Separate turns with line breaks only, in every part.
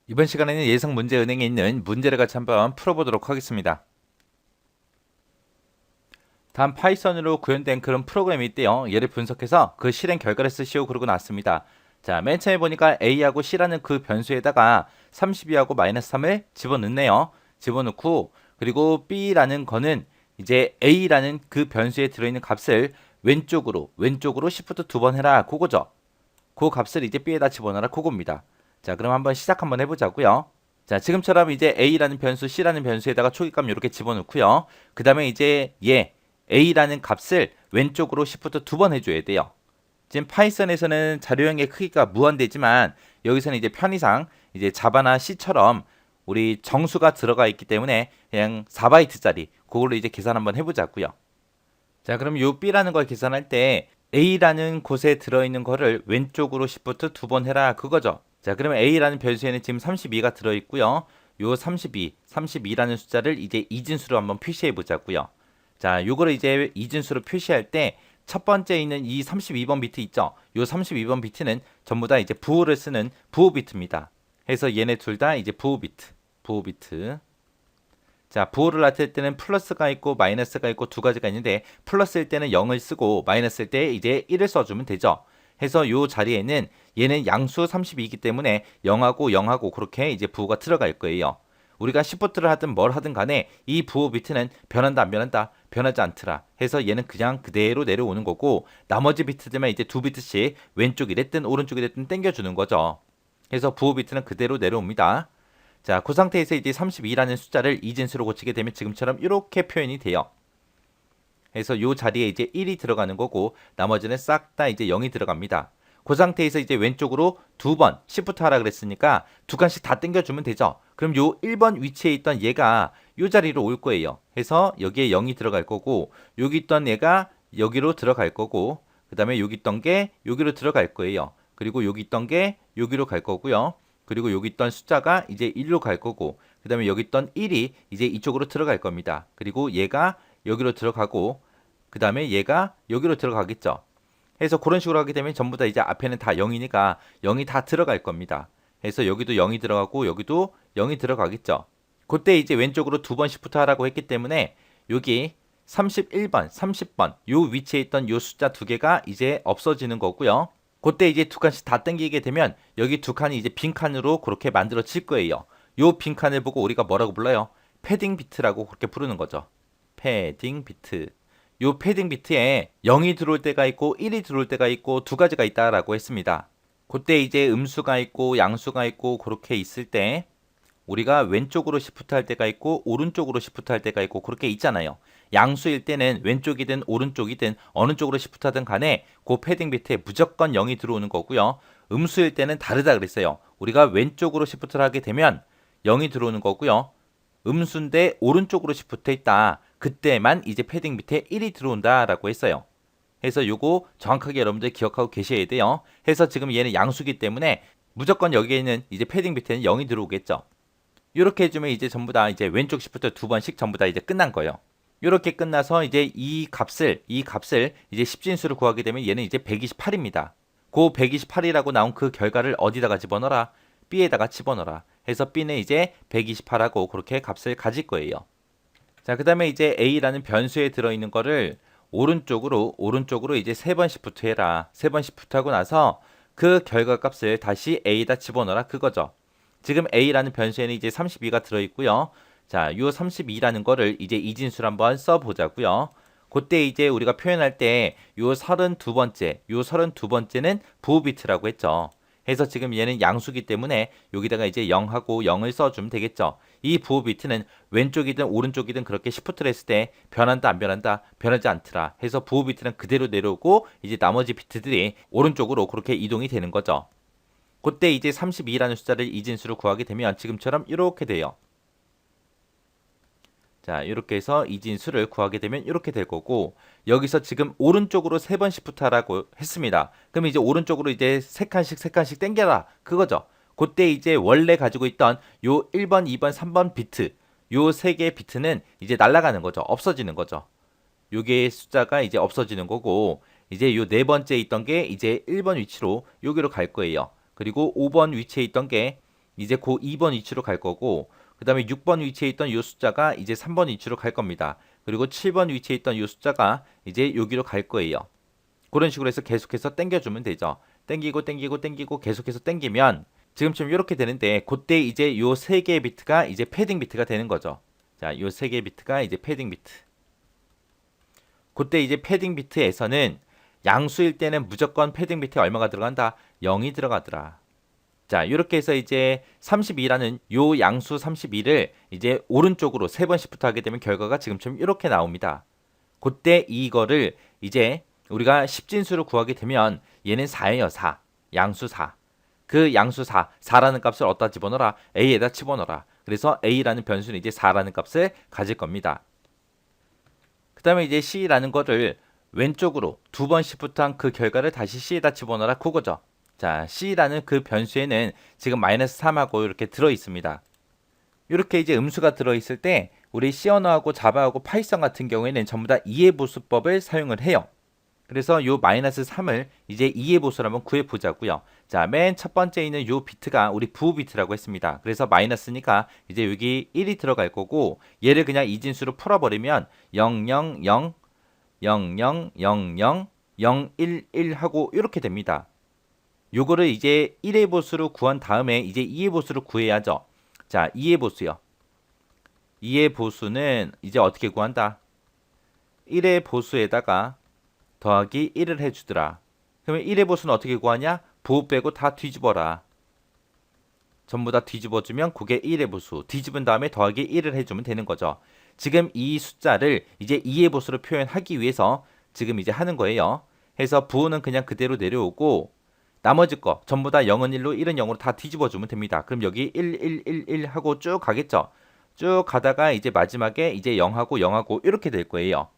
이번 시간에는 예상 문제 은행에 있는 문제를 같이 한번 풀어보도록 하겠습니다. 다음 파이썬으로 구현된 그런 프로그램이 있대요. 얘를 분석해서 그 실행 결과를 쓰시오 그러고 나왔습니다. 자, 맨 처음에 보니까 A하고 C라는 그 변수에다가 32하고 마이너스 3을 집어넣네요. 집어넣고 그리고 B라는 거는 이제 A라는 그 변수에 들어있는 값을 왼쪽으로 Shift 두 번 해라 그거죠. 그 값을 이제 B에다 집어넣어라 그겁니다. 자, 그럼 한번 시작 한번 해보자고요. 자, 지금처럼 이제 A라는 변수, C라는 변수에다가 초기값 이렇게 집어넣고요. 그 다음에 이제 A라는 값을 왼쪽으로 Shift 두 번 해줘야 돼요. 지금 파이썬에서는 자료형의 크기가 무한대지만 여기서는 이제 편의상 이제 자바나 C처럼 우리 정수가 들어가 있기 때문에 그냥 4바이트짜리 그걸로 이제 계산 한번 해보자고요. 자, 그럼 요 B라는 걸 계산할 때 A라는 곳에 들어있는 거를 왼쪽으로 Shift 두 번 해라 그거죠. 자, 그러면 A라는 변수에는 지금 32가 들어있고요. 요 32라는 숫자를 이제 이진수로 한번 표시해 보자고요. 자, 요거를 이제 이진수로 표시할 때 첫 번째 있는 이 32번 비트 있죠? 요 32번 비트는 전부 다 이제 부호를 쓰는 부호 비트입니다. 해서 얘네 둘 다 이제 부호 비트. 자, 부호를 나타낼 때는 플러스가 있고 마이너스가 있고 두 가지가 있는데 플러스일 때는 0을 쓰고 마이너스일 때 이제 1을 써주면 되죠. 해서 요 자리에는 얘는 양수 32이기 때문에 0하고 0하고 그렇게 이제 부호가 들어갈 거예요. 우리가 시프트를 하든 뭘 하든 간에 이 부호 비트는 변한다 안 변한다 변하지 않더라 해서 얘는 그냥 그대로 내려오는 거고 나머지 비트들만 이제 두 비트씩 왼쪽이 됐든 오른쪽이 됐든 당겨주는 거죠. 그래서 부호 비트는 그대로 내려옵니다. 자, 그 상태에서 이제 32라는 숫자를 이진수로 고치게 되면 지금처럼 이렇게 표현이 돼요. 그래서 이 자리에 이제 1이 들어가는 거고 나머지는 싹 다 이제 0이 들어갑니다. 그 상태에서 이제 왼쪽으로 두 번 시프트 하라 그랬으니까 두 칸씩 다 당겨주면 되죠. 그럼 요 1번 위치에 있던 얘가 요 자리로 올 거예요. 해서 여기에 0이 들어갈 거고 여기 있던 얘가 여기로 들어갈 거고 그 다음에 여기 있던 게 여기로 들어갈 거예요. 그리고 여기 있던 게 여기로 갈 거고요. 그리고 여기 있던 숫자가 이제 1로 갈 거고 그 다음에 여기 있던 1이 이제 이쪽으로 들어갈 겁니다. 그리고 얘가 여기로 들어가고 그 다음에 얘가 여기로 들어가겠죠. 해서 그런 식으로 하게 되면 전부 다 이제 앞에는 다 0이니까 0이 다 들어갈 겁니다. 해서 여기도 0이 들어가고 여기도 0이 들어가겠죠. 그때 이제 왼쪽으로 두 번 시프트 하라고 했기 때문에 여기 31번, 30번 요 위치에 있던 요 숫자 두 개가 이제 없어지는 거고요. 그때 이제 두 칸씩 다 당기게 되면 여기 두 칸이 이제 빈 칸으로 그렇게 만들어질 거예요. 요 빈 칸을 보고 우리가 뭐라고 불러요? 패딩 비트라고 그렇게 부르는 거죠. 패딩 비트. 요 패딩 비트에 0이 들어올 때가 있고 1이 들어올 때가 있고 두 가지가 있다라고 했습니다. 그때 이제 음수가 있고 양수가 있고 그렇게 있을 때 우리가 왼쪽으로 시프트 할 때가 있고 오른쪽으로 시프트 할 때가 있고 그렇게 있잖아요. 양수일 때는 왼쪽이든 오른쪽이든 어느 쪽으로 시프트 하든 간에 그 패딩 비트에 무조건 0이 들어오는 거고요. 음수일 때는 다르다 그랬어요. 우리가 왼쪽으로 시프트를 하게 되면 0이 들어오는 거고요. 음수인데 오른쪽으로 시프트 했다. 그때만 이제 패딩 밑에 1이 들어온다라고 했어요. 해서 요거 정확하게 여러분들 기억하고 계셔야 돼요. 해서 지금 얘는 양수기 때문에 무조건 여기에는 이제 패딩 밑에는 0이 들어오겠죠. 이렇게 해주면 이제 전부 다 이제 왼쪽 시프트 두 번씩 전부 다 이제 끝난 거예요. 이렇게 끝나서 이제 이 값을 이제 10진수를 구하게 되면 얘는 이제 128입니다. 그 128이라고 나온 그 결과를 어디다가 집어넣어라? B에다가 집어넣어라. 해서 B는 이제 128하고 그렇게 값을 가질 거예요. 자, 그 다음에 이제 A라는 변수에 들어있는 거를 오른쪽으로 이제 세 번 시프트 해라. 세 번 시프트 하고 나서 그 결과 값을 다시 A에다 집어넣어라. 그거죠. 지금 A라는 변수에는 이제 32가 들어있고요. 자, 요 32라는 거를 이제 이진수로 한번 써보자고요. 그때 이제 우리가 표현할 때 요 32번째는 부호 비트라고 했죠. 해서 지금 얘는 양수기 때문에 여기다가 이제 0하고 0을 써주면 되겠죠. 이 부호 비트는 왼쪽이든 오른쪽이든 그렇게 시프트를 했을 때 변한다 안 변한다 변하지 않더라 해서 부호 비트는 그대로 내려오고 이제 나머지 비트들이 오른쪽으로 그렇게 이동이 되는 거죠. 그때 이제 32라는 숫자를 이진수로 구하게 되면 지금처럼 이렇게 돼요. 자, 이렇게 해서 이진수를 구하게 되면 이렇게 될 거고 여기서 지금 오른쪽으로 세 번 시프트 하라고 했습니다. 그럼 이제 오른쪽으로 이제 세 칸씩 당겨라 그거죠. 그때 이제 원래 가지고 있던 요 1번, 2번, 3번 비트 요 세 개의 비트는 이제 날아가는 거죠. 없어지는 거죠. 요게 숫자가 이제 없어지는 거고 이제 요 네 번째 있던 게 이제 1번 위치로 여기로 갈 거예요. 그리고 5번 위치에 있던 게 이제 그 2번 위치로 갈 거고, 그 다음에 6번 위치에 있던 이 숫자가 이제 3번 위치로 갈 겁니다. 그리고 7번 위치에 있던 이 숫자가 이제 여기로 갈 거예요. 그런 식으로 해서 계속해서 당겨주면 되죠. 당기고 당기고 당기고 계속해서 당기면 지금처럼 이렇게 되는데, 그때 이제 요 세 개의 비트가 이제 패딩 비트가 되는 거죠. 자, 요 세 개의 비트가 이제 패딩 비트. 그때 이제 패딩 비트에서는 양수일 때는 무조건 패딩 비트에 얼마가 들어간다? 0이 들어가더라. 자, 이렇게 해서 이제 32라는 요 양수 32를 이제 오른쪽으로 세 번씩부터 하게 되면 결과가 지금처럼 이렇게 나옵니다. 그때 이거를 이제 우리가 10진수로 구하게 되면 얘는 4예요, 4. 양수 4. 그 양수 4, 4라는 값을 어디다 집어넣어라? A에다 집어넣어라. 그래서 A라는 변수는 이제 4라는 값을 가질 겁니다. 그 다음에 이제 C라는 거를 왼쪽으로 두 번씩부터 한 그 결과를 다시 C에다 집어넣어라. 그거죠. 자, C라는 그 변수에는 지금 마이너스 3하고 이렇게 들어 있습니다. 이렇게 이제 음수가 들어 있을 때 우리 C 언어하고 자바하고 파이썬 같은 경우에는 전부 다 이해보수법을 사용을 해요. 그래서 요 마이너스 3을 이제 이해보수로 한번 구해 보자고요. 자, 맨 첫 번째 있는 요 비트가 우리 부호 비트라고 했습니다. 그래서 마이너스니까 이제 여기 1이 들어갈 거고, 얘를 그냥 이진수로 풀어버리면 0, 0, 0, 0, 0, 0, 0, 0, 1, 1 하고 이렇게 됩니다. 요거를 이제 1의 보수로 구한 다음에 이제 2의 보수로 구해야죠. 자, 2의 보수요. 2의 보수는 이제 어떻게 구한다? 1의 보수에다가 더하기 1을 해주더라. 그러면 1의 보수는 어떻게 구하냐? 부호 빼고 다 뒤집어라. 전부 다 뒤집어주면 그게 1의 보수. 뒤집은 다음에 더하기 1을 해주면 되는 거죠. 지금 이 숫자를 이제 2의 보수로 표현하기 위해서 지금 이제 하는 거예요. 해서 부호는 그냥 그대로 내려오고, 나머지 거 전부 다 0은 1로 1은 0으로 다 뒤집어주면 됩니다. 그럼 여기 1, 1, 1, 1 하고 쭉 가겠죠. 쭉 가다가 이제 마지막에 이제 0하고 0하고 이렇게 될 거예요.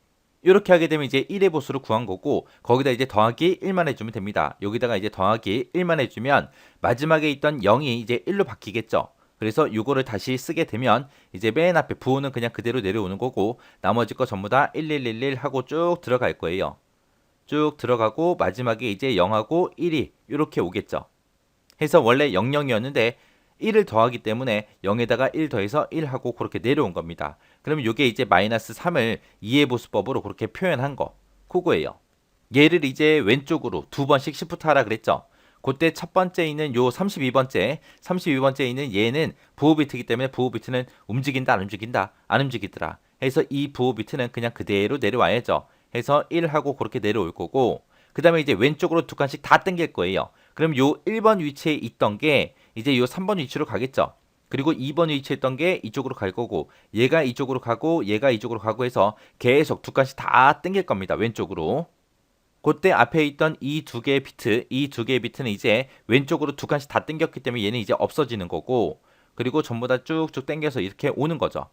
이렇게 하게 되면 이제 1의 보수를 구한 거고, 거기다 이제 더하기 1만 해주면 됩니다. 여기다가 이제 더하기 1만 해주면 마지막에 있던 0이 이제 1로 바뀌겠죠. 그래서 이거를 다시 쓰게 되면 이제 맨 앞에 부호는 그냥 그대로 내려오는 거고, 나머지 거 전부 다 1, 1, 1, 1 하고 쭉 들어갈 거예요. 쭉 들어가고 마지막에 이제 0하고 1이 이렇게 오겠죠. 해서 원래 00이었는데 1을 더하기 때문에 0에다가 1 더해서 1하고 그렇게 내려온 겁니다. 그러면 이게 이제 마이너스 3을 이해보수법으로 그렇게 표현한 거, 그거예요. 얘를 이제 왼쪽으로 두 번씩 시프트 하라 그랬죠. 그때 첫 번째 있는 요 32번째 있는 얘는 부호 비트이기 때문에 부호 비트는 움직인다 안 움직인다? 안 움직이더라. 해서 이 부호 비트는 그냥 그대로 내려와야죠. 해서 1하고 그렇게 내려올 거고, 그 다음에 이제 왼쪽으로 두 칸씩 다 당길 거예요. 그럼 요 1번 위치에 있던 게 이제 요 3번 위치로 가겠죠. 그리고 2번 위치에 있던 게 이쪽으로 갈 거고, 얘가 이쪽으로 가고 얘가 이쪽으로 가고 해서 계속 두 칸씩 다 당길 겁니다. 왼쪽으로. 그때 앞에 있던 이 두 개의 비트, 이 두 개의 비트는 이제 왼쪽으로 두 칸씩 다 당겼기 때문에 얘는 이제 없어지는 거고, 그리고 전부 다 쭉쭉 당겨서 이렇게 오는 거죠.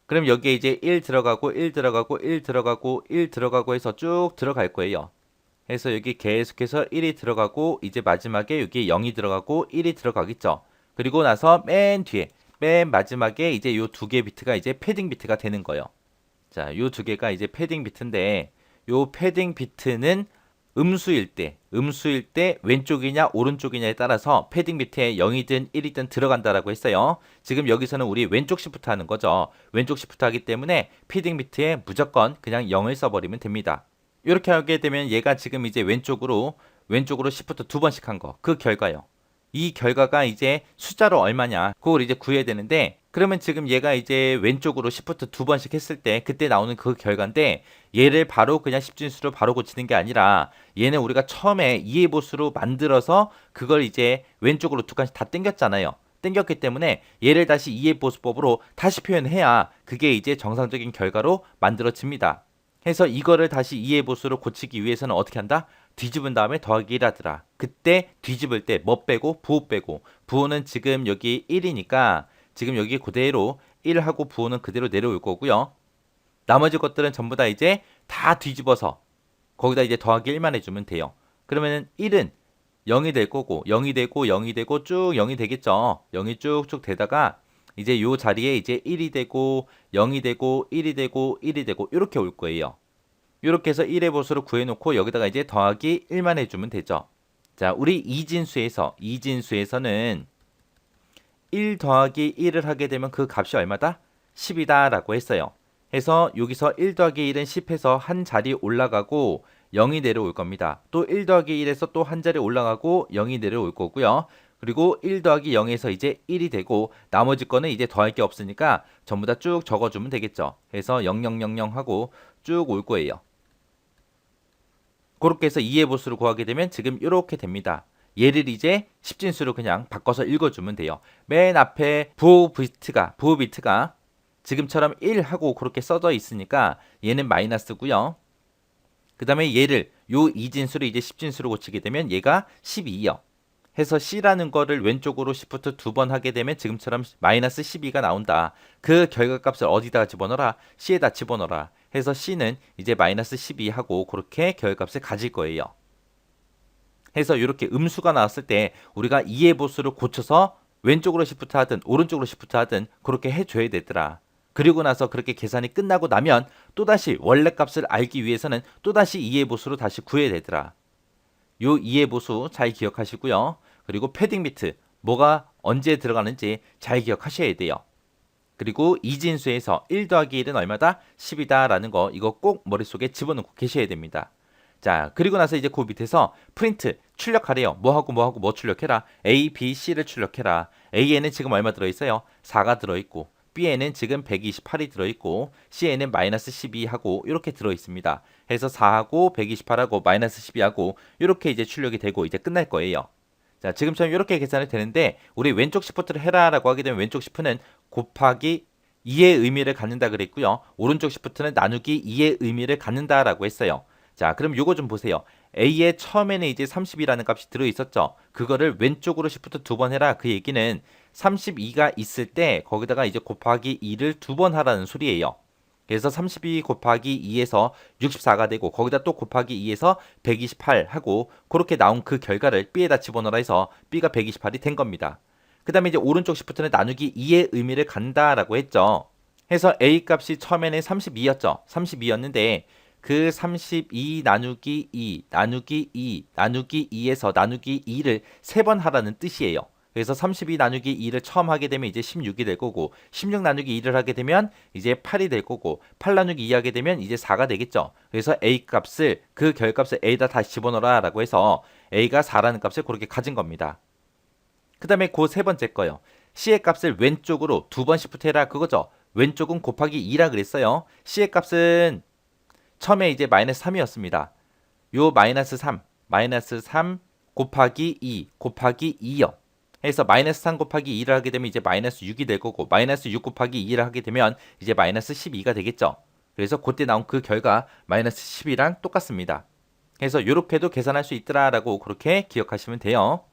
그럼 여기에 이제 1 들어가고 1 들어가고 1 들어가고 1 들어가고 해서 쭉 들어갈 거예요. 해서 여기 계속해서 1이 들어가고 이제 마지막에 여기 0이 들어가고 1이 들어가겠죠. 그리고 나서 맨 뒤에 맨 마지막에 이제 요 두 개 비트가 이제 패딩 비트가 되는 거예요. 자, 요 두 개가 이제 패딩 비트인데, 요 패딩 비트는 음수일 때 왼쪽이냐 오른쪽이냐에 따라서 패딩 비트에 0이든 1이든 들어간다라고 했어요. 지금 여기서는 우리 왼쪽 시프트 하는 거죠. 왼쪽 시프트 하기 때문에 패딩 비트에 무조건 그냥 0을 써버리면 됩니다. 이렇게 하게 되면 얘가 지금 이제 왼쪽으로 시프트 두 번씩 한 거, 그 결과요. 이 결과가 이제 숫자로 얼마냐, 그걸 이제 구해야 되는데, 그러면 지금 얘가 이제 왼쪽으로 시프트 두 번씩 했을 때 그때 나오는 그 결과인데, 얘를 바로 그냥 10진수로 바로 고치는 게 아니라 얘는 우리가 처음에 이해보수로 만들어서 그걸 이제 왼쪽으로 두 칸씩 다 당겼잖아요. 당겼기 때문에 얘를 다시 이해보수법으로 다시 표현해야 그게 이제 정상적인 결과로 만들어집니다. 해서 이거를 다시 이해보수로 고치기 위해서는 어떻게 한다? 뒤집은 다음에 더하기 1 하더라. 그때 뒤집을 때 뭐 빼고? 부호 빼고. 부호는 지금 여기 1이니까 지금 여기 그대로 1하고 부호는 그대로 내려올 거고요. 나머지 것들은 전부 다 이제 다 뒤집어서 거기다 이제 더하기 1만 해주면 돼요. 그러면은 1은 0이 될 거고 0이 되고 0이 되고 쭉 0이 되겠죠. 0이 쭉쭉 되다가 이제 요 자리에 이제 1이 되고 0이 되고 1이 되고 1이 되고 이렇게 올 거예요. 이렇게 해서 1의 보수를 구해놓고 여기다가 이제 더하기 1만 해주면 되죠. 자, 우리 이진수에서는 1 더하기 1을 하게 되면 그 값이 얼마다? 10이다 라고 했어요. 해서 여기서 1 더하기 1은 10해서 한 자리 올라가고 0이 내려올 겁니다. 또 1 더하기 1에서 또 한 자리 올라가고 0이 내려올 거고요. 그리고 1 더하기 0에서 이제 1이 되고 나머지 거는 이제 더할 게 없으니까 전부 다 쭉 적어주면 되겠죠. 해서 0000 하고 쭉 올 거예요. 그렇게 해서 2의 보수를 구하게 되면 지금 이렇게 됩니다. 얘를 이제 10진수로 그냥 바꿔서 읽어주면 돼요. 맨 앞에 부호 비트가 지금처럼 1 하고 그렇게 써져 있으니까 얘는 마이너스고요. 그 다음에 얘를 요 2진수를 이제 10진수로 고치게 되면 얘가 12요. 해서 C라는 거를 왼쪽으로 Shift 2번 하게 되면 지금처럼 마이너스 12가 나온다. 그 결과값을 어디다가 집어넣어라? C에다 집어넣어라. 해서 C는 이제 마이너스 12 하고 그렇게 결과값을 가질 거예요. 해서 이렇게 음수가 나왔을 때 우리가 2의 보수를 고쳐서 왼쪽으로 Shift 하든 오른쪽으로 Shift 하든 그렇게 해줘야 되더라. 그리고 나서 그렇게 계산이 끝나고 나면 또다시 원래 값을 알기 위해서는 또다시 2의 보수로 다시 구해야 되더라. 요 2의 보수 잘 기억하시고요. 그리고 패딩 비트 뭐가 언제 들어가는지 잘 기억하셔야 돼요. 그리고 이진수에서 1 더하기 1은 얼마다? 10이다 라는 거 이거 꼭 머릿속에 집어넣고 계셔야 됩니다. 자, 그리고 나서 이제 그 밑에서 프린트 출력하래요. 뭐하고 뭐 출력해라. A, B, C를 출력해라. A에는 지금 얼마 들어있어요? 4가 들어있고 B에는 지금 128이 들어있고 C에는 마이너스 12하고 이렇게 들어있습니다. 해서 4하고 128하고 마이너스 12하고 이렇게 이제 출력이 되고 이제 끝날 거예요. 자, 지금처럼 이렇게 계산이 되는데 우리 왼쪽 시프트를 해라 라고 하게 되면 왼쪽 시프트는 곱하기 2의 의미를 갖는다 그랬고요. 오른쪽 시프트는 나누기 2의 의미를 갖는다 라고 했어요. 자, 그럼 요거 좀 보세요. A의 처음에는 이제 30이라는 값이 들어있었죠. 그거를 왼쪽으로 시프트 2번 해라. 그 얘기는 32가 있을 때 거기다가 이제 곱하기 2를 2번 하라는 소리예요. 그래서 32 곱하기 2에서 64가 되고 거기다 또 곱하기 2에서 128 하고 그렇게 나온 그 결과를 B에다 집어넣어라 해서 B가 128이 된 겁니다. 그 다음에 이제 오른쪽 시프트는 나누기 2의 의미를 간다라고 했죠. 해서 A 값이 처음에는 32였죠. 32였는데 그 32 나누기 2 나누기 2 나누기 2에서 나누기 2를 3번 하라는 뜻이에요. 그래서 32 나누기 2를 처음 하게 되면 이제 16이 될 거고 16 나누기 2를 하게 되면 이제 8이 될 거고 8 나누기 2 하게 되면 이제 4가 되겠죠. 그래서 A 값을 그 결값을 A에다 다시 집어넣어라 라고 해서 A가 4라는 값을 그렇게 가진 겁니다. 그 다음에 그 세 번째 거요. C의 값을 왼쪽으로 2번 시프트 해라 그거죠. 왼쪽은 곱하기 2라 그랬어요. C의 값은 처음에 이제 마이너스 3이었습니다. 요 마이너스 3 곱하기 2 곱하기 2요. 해서 마이너스 3 곱하기 2를 하게 되면 이제 마이너스 6이 될 거고 마이너스 6 곱하기 2를 하게 되면 이제 마이너스 12가 되겠죠. 그래서 그때 나온 그 결과 마이너스 10이랑 똑같습니다. 그래서 이렇게도 계산할 수 있더라라고 그렇게 기억하시면 돼요.